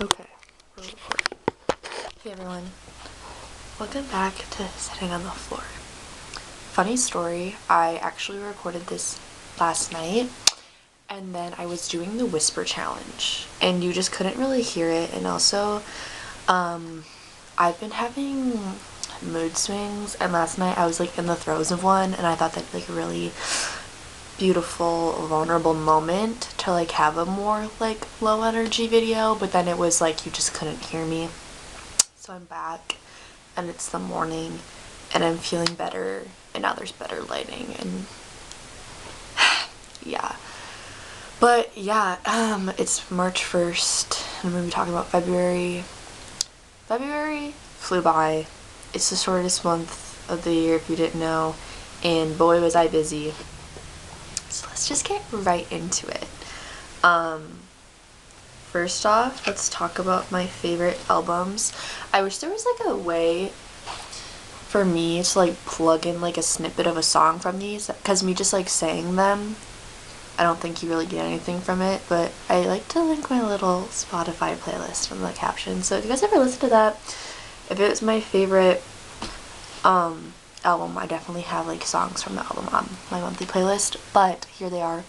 Okay, we're recording. Hey everyone, welcome back to Sitting on the Floor. Funny story, I actually recorded this last night and then I was doing the whisper challenge and you just couldn't really hear it, and also I've been having mood swings, and last night I was like in the throes of one and I thought that'd be like a really beautiful vulnerable moment to like have a more like low energy video, but then it was like you just couldn't hear me. So I'm back and it's the morning and I'm feeling better, and now there's better lighting and yeah. But yeah, it's March 1st and I'm gonna be talking about February. February flew by. It's the shortest month of the year if you didn't know, and boy was I busy. So let's just get right into it. First off, let's talk about my favorite albums. I wish there was like a way for me to like plug in like a snippet of a song from these, because me just like saying them, I don't think you really get anything from it, but I like to link my little Spotify playlist from the caption. So if you guys ever listen to that, if it was my favorite album, I definitely have like songs from the album on my monthly playlist. But here they are: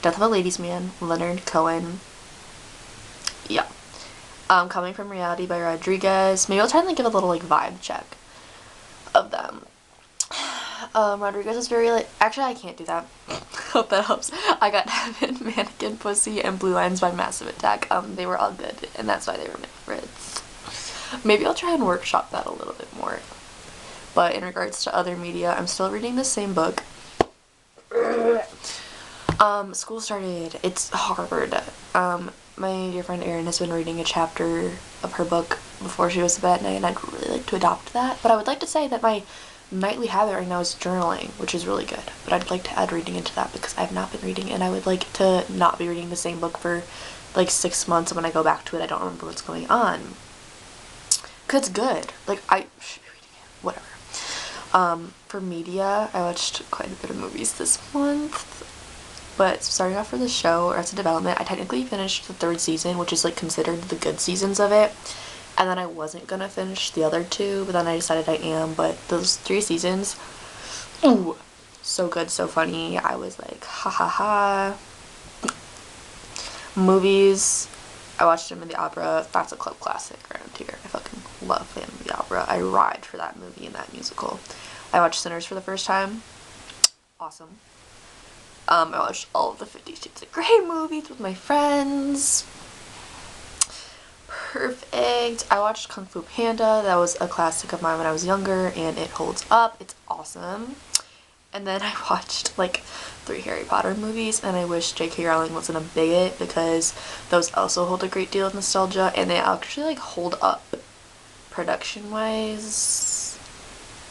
Death of a Ladies Man, Leonard Cohen. Yeah. Coming from Reality by Rodriguez. Maybe I'll try and like give a little like vibe check of them. Rodriguez is very like, actually I can't do that. Hope that helps. I got Heaven, Mannequin Pussy, and Blue Lines by Massive Attack. They were all good, and that's why they were my favorites. Maybe I'll try and workshop that a little bit more. But in regards to other media, I'm still reading the same book. School started. It's hard. My dear friend Erin has been reading a chapter of her book before she goes to bed at night, and I'd really like to adopt that. But I would like to say that my nightly habit right now is journaling, which is really good. But I'd like to add reading into that because I've not been reading, and I would like to not be reading the same book for like 6 months, and when I go back to it, I don't remember what's going on. Cause it's good. Like, I should be reading it. Whatever. For media, I watched quite a bit of movies this month. But starting off for the show, Arrested Development, I technically finished the 3rd season, which is like considered the good seasons of it. And then I wasn't gonna finish the other 2, but then I decided I am. But those 3 seasons, ooh, so good, so funny. I was like, ha ha ha. Movies, I watched Phantom of the Opera. That's a club classic around here. I fucking love Phantom of the Opera. I ride for that movie and that musical. I watched Sinners for the first time. Awesome. I watched all of the 50 Shades of Grey movies with my friends. Perfect. I watched Kung Fu Panda. That was a classic of mine when I was younger, and it holds up. It's awesome. And then I watched like 3 Harry Potter movies, and I wish J.K. Rowling wasn't a bigot because those also hold a great deal of nostalgia, and they actually like hold up production wise.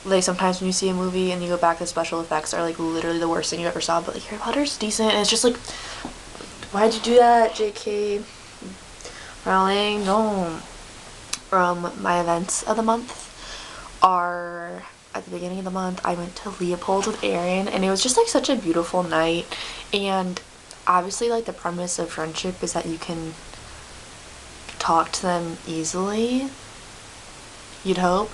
Like sometimes when you see a movie and you go back, the special effects are like literally the worst thing you ever saw, but like Harry Potter's decent, and it's just like, why'd you do that, J.K. Rowling? No. My events of the month are at the beginning of the month, I went to Leopold with Erin, and it was just like such a beautiful night. And obviously like the premise of friendship is that you can talk to them easily, you'd hope,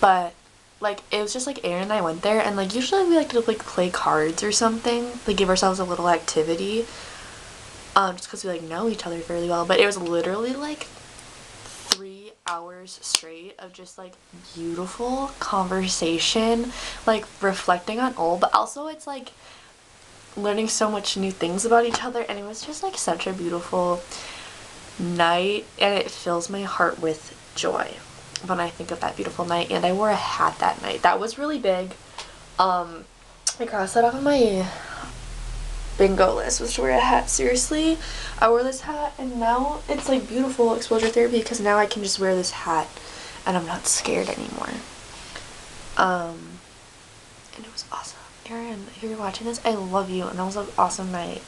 but like it was just like Erin and I went there, and like usually we like to like play cards or something, like give ourselves a little activity, just because we like know each other fairly well. But it was literally like 3 hours straight of just like beautiful conversation, like reflecting on old, but also it's like learning so much new things about each other, and it was just like such a beautiful night, and it fills my heart with joy when I think of that beautiful night. And I wore a hat that night. That was really big. I crossed that off of my bingo list, was to wear a hat. Seriously, I wore this hat, and now it's like beautiful exposure therapy because now I can just wear this hat and I'm not scared anymore. And it was awesome. Erin, if you're watching this, I love you, and that was an awesome night.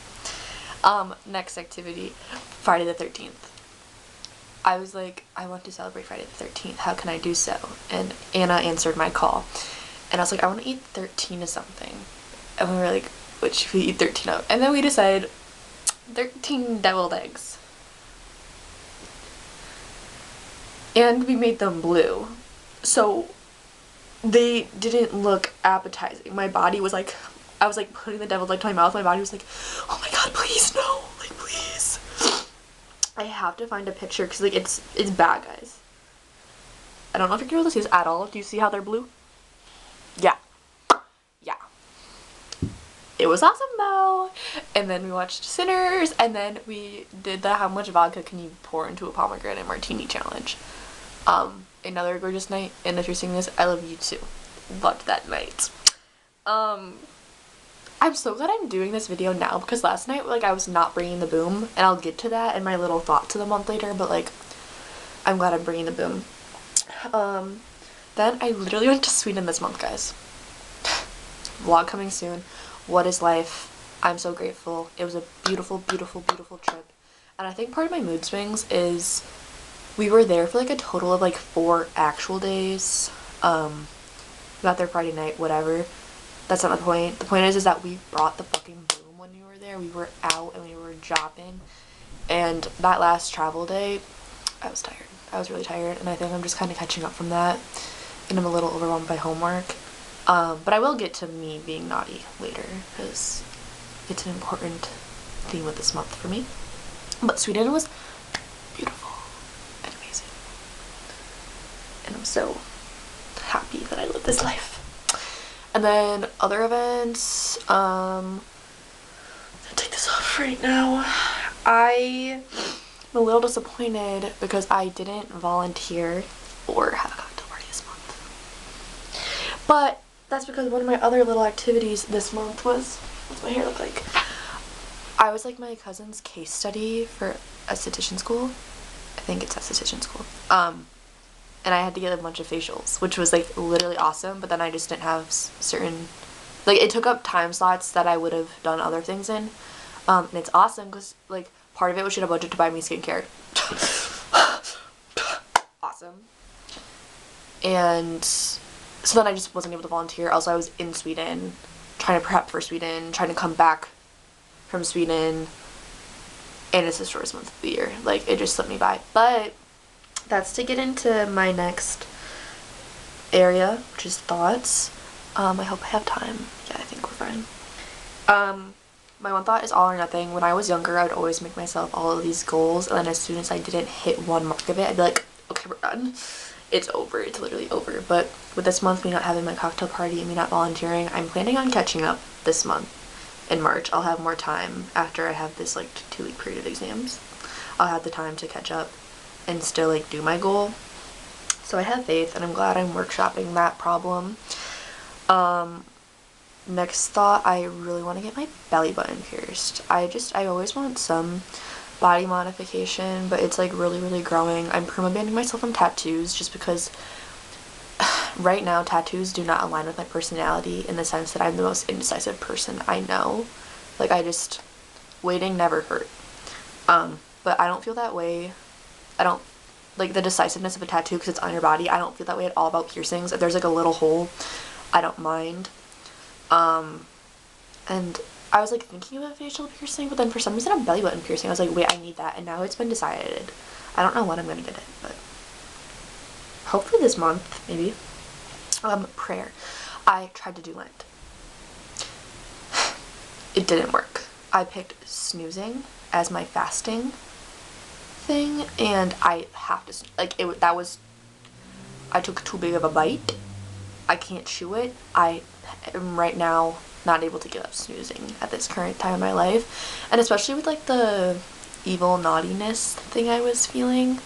Next activity, Friday the 13th. I was like, I want to celebrate Friday the 13th. How can I do so? And Anna answered my call, and I was like, I want to eat 13 of something. And we were like, what should we eat 13 of? And then we decided 13 deviled eggs. and we made them blue. So they didn't look appetizing. My body was like, I was like putting the devil's light to my mouth. My body was like, oh my god, please no, like please. I have to find a picture because like it's bad, guys. I don't know if you're gonna be able to see this at all. Do you see how they're blue? Yeah. Yeah. It was awesome though. And then we watched Sinners, and then we did the how much vodka can you pour into a pomegranate martini challenge. Another gorgeous night, and if you're seeing this, I love you too. Loved that night. I'm so glad I'm doing this video now because last night, like, I was not bringing the boom, and I'll get to that in my little thoughts of the month later, but like, I'm glad I'm bringing the boom. Then I literally went to Sweden this month, guys. Vlog coming soon. What is life? I'm so grateful. It was a beautiful, beautiful, beautiful trip. And I think part of my mood swings is we were there for like a total of like 4 actual days. We got there Friday night, whatever. That's not the point. The point is that we brought the fucking boom when we were there. We were out and we were jopping. And that last travel day, I was tired. I was really tired, and I think I'm just kind of catching up from that. And I'm a little overwhelmed by homework. But I will get to me being naughty later, because it's an important theme of this month for me. But Sweden was beautiful and amazing. And I'm so happy that I live this life. And then other events, I'm gonna take this off right now. I'm a little disappointed because I didn't volunteer or have a cocktail party this month. But that's because one of my other little activities this month was, what's my hair look like? I was like my cousin's case study for esthetician school. I think it's esthetician school. And I had to get a bunch of facials, which was like literally awesome, but then I just didn't have certain, like, it took up time slots that I would have done other things in. And it's awesome because like part of it was she had a budget to buy me skincare. Awesome. And so then I just wasn't able to volunteer. Also, I was in Sweden, trying to prep for Sweden, trying to come back from Sweden, and it's the shortest month of the year. Like, it just slipped me by. But that's to get into my next area, which is thoughts. I hope I have time. Yeah, I think we're fine. My one thought is all or nothing. When I was younger, I would always make myself all of these goals, and then as soon as I didn't hit one mark of it, I'd be like, okay, we're done. It's over. It's literally over. But with this month, me not having my cocktail party and me not volunteering, I'm planning on catching up this month. In March, I'll have more time after I have this like 2-week period of exams. I'll have the time to catch up and still like do my goal. So I have faith, and I'm glad I'm workshopping that problem. Next thought, I really want to get my belly button pierced. I always want some body modification, but it's like really, really growing. I'm perma-banning myself from tattoos just because right now tattoos do not align with my personality in the sense that I'm the most indecisive person I know. Like, waiting never hurt. But I don't feel that way. I don't like the decisiveness of a tattoo because it's on your body. I don't feel that way at all about piercings. If there's like a little hole, I don't mind. And I was like thinking of a facial piercing, but then for some reason a belly button piercing. I was like, wait, I need that, and now it's been decided. I don't know when I'm gonna get it, but hopefully this month, maybe. Prayer. I tried to do Lent. It didn't work. I picked snoozing as my fasting thing, and I have to, like, I took too big of a bite. I can't chew it. I am right now not able to give up snoozing at this current time in my life, and especially with like the evil naughtiness thing I was feeling.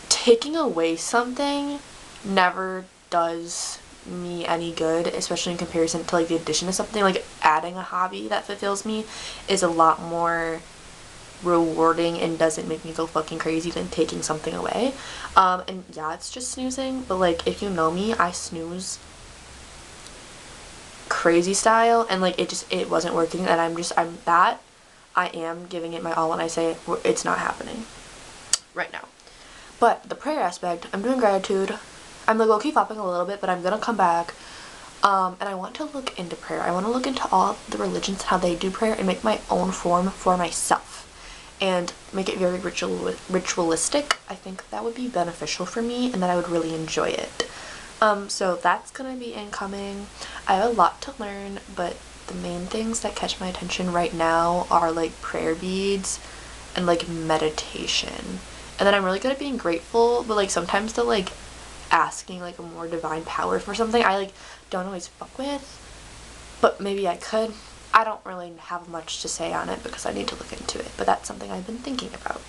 Taking away something never does me any good, especially in comparison to like the addition of something. Like adding a hobby that fulfills me is a lot more rewarding and doesn't make me go fucking crazy than taking something away. And yeah, it's just snoozing, but like if you know me, I snooze crazy style, and like it wasn't working, and I am giving it my all when I say it's not happening right now. But the prayer aspect, I'm doing gratitude. I'm like low-key flopping a little bit, but I'm gonna come back. And I want to look into prayer. I want to look into all the religions and how they do prayer and make my own form for myself. and make it very ritualistic, I think that would be beneficial for me and that I would really enjoy it. So that's gonna be incoming. I have a lot to learn, but the main things that catch my attention right now are like prayer beads and like meditation. And then I'm really good at being grateful, but like sometimes the like asking like a more divine power for something I like don't always fuck with, but maybe I could. I don't really have much to say on it because I need to look into it, but that's something I've been thinking about.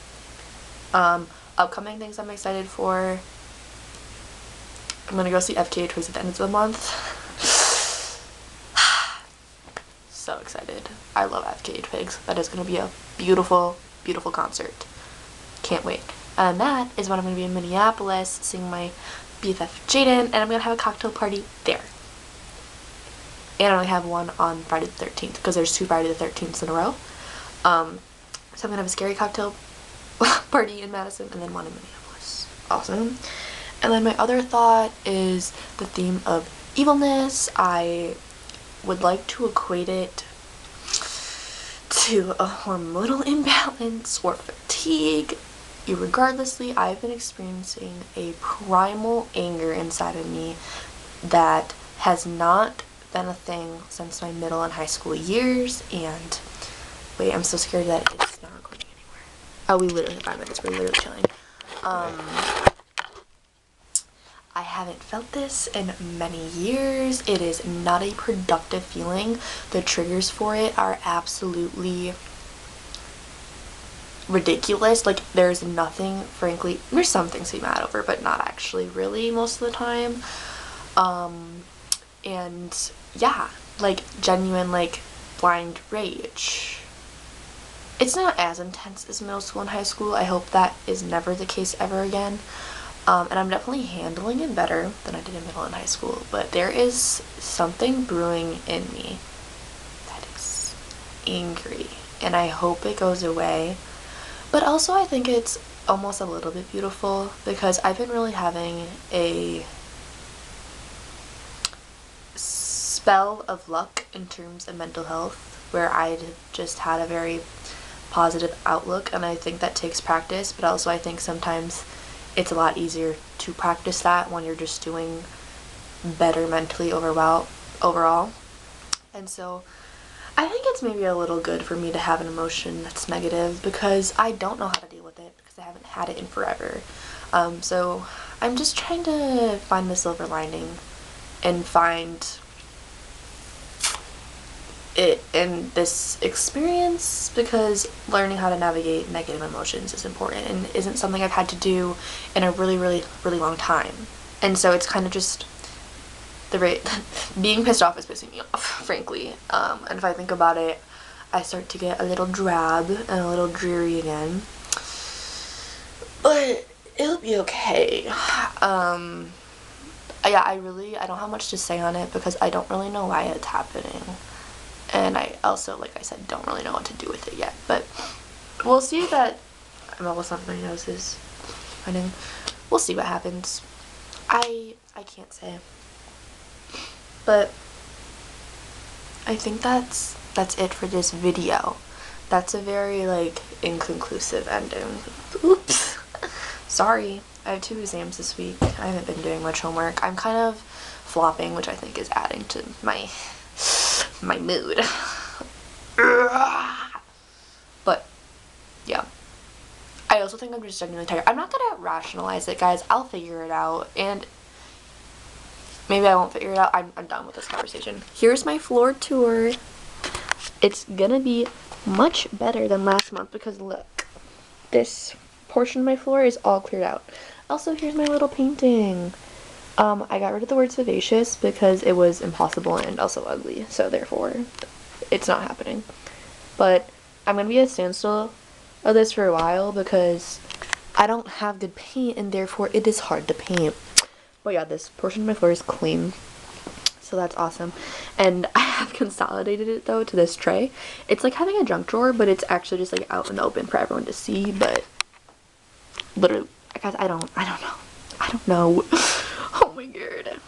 Upcoming things I'm excited for. I'm gonna go see FKA Twigs at the end of the month. So excited. I love FKA Twigs. That is gonna be a beautiful, beautiful concert. Can't wait. And that is when I'm gonna be in Minneapolis seeing my BFF Jaden, and I'm gonna have a cocktail party there. And I only have one on Friday the 13th because there's 2 Friday the 13ths in a row. So I'm gonna have a scary cocktail party in Madison and then one in Minneapolis. Awesome. And then my other thought is the theme of evilness. I would like to equate it to a hormonal imbalance or fatigue. Irregardlessly, I've been experiencing a primal anger inside of me that has not been a thing since my middle and high school years. And wait, I'm so scared that it's not recording anywhere. Oh, we literally have 5 minutes. We're literally chilling. I haven't felt this in many years. It is not a productive feeling. The triggers for it are absolutely ridiculous. Like, there's nothing, frankly, there's some things to be mad over, but not actually really most of the time. And yeah, like genuine like blind rage. It's not as intense as middle school and high school. I hope that is never the case ever again. And I'm definitely handling it better than I did in middle and high school, but there is something brewing in me that is angry, and I hope it goes away. But also I think it's almost a little bit beautiful because I've been really having a spell of luck in terms of mental health where I just had a very positive outlook, and I think that takes practice, but also I think sometimes it's a lot easier to practice that when you're just doing better mentally overall. And so I think it's maybe a little good for me to have an emotion that's negative because I don't know how to deal with it because I haven't had it in forever. So I'm just trying to find the silver lining and find it in this experience, because learning how to navigate negative emotions is important and isn't something I've had to do in a really long time. And so it's kind of just being pissed off is pissing me off, frankly. And if I think about it, I start to get a little drab and a little dreary again. But it'll be okay. Yeah, I don't have much to say on it because I don't really know why it's happening. And I also, like I said, don't really know what to do with it yet. But we'll see that. I'm almost on my noses. We'll see what happens. I can't say. But I think that's it for this video. That's a very like inconclusive ending. Oops. Sorry. I have 2 exams this week. I haven't been doing much homework. I'm kind of flopping, which I think is adding to my mood. But yeah, I also think I'm just genuinely tired. I'm not gonna rationalize it, guys. I'll figure it out, and maybe I won't figure it out. I'm done with this conversation. Here's my floor tour. It's gonna be much better than last month because look, this portion of my floor is all cleared out. Also, here's my little painting. I got rid of the word vivacious because it was impossible and also ugly, so therefore it's not happening. But I'm gonna be at a standstill of this for a while because I don't have good paint and therefore it is hard to paint. But yeah, this portion of my floor is clean, so that's awesome. And I have consolidated it though to this tray. It's like having a junk drawer, but it's actually just like out in the open for everyone to see. But literally, guys, I don't know. Oh my god.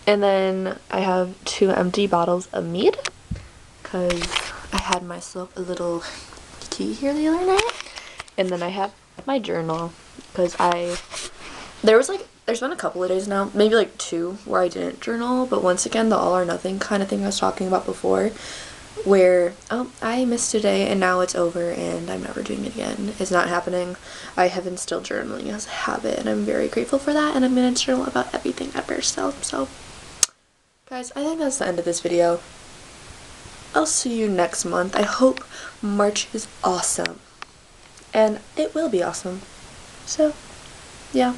And then I have 2 empty bottles of mead because I had myself a little key here the other night. And then I have my journal because there's been a couple of days now, maybe like 2, where I didn't journal, but once again, the all or nothing kind of thing I was talking about before, where, oh, I missed today and now it's over and I'm never doing it again, is not happening. I have instilled journaling as a habit and I'm very grateful for that, and I'm going to journal about everything ever still. So, guys, I think that's the end of this video. I'll see you next month. I hope March is awesome. And it will be awesome. So, yeah.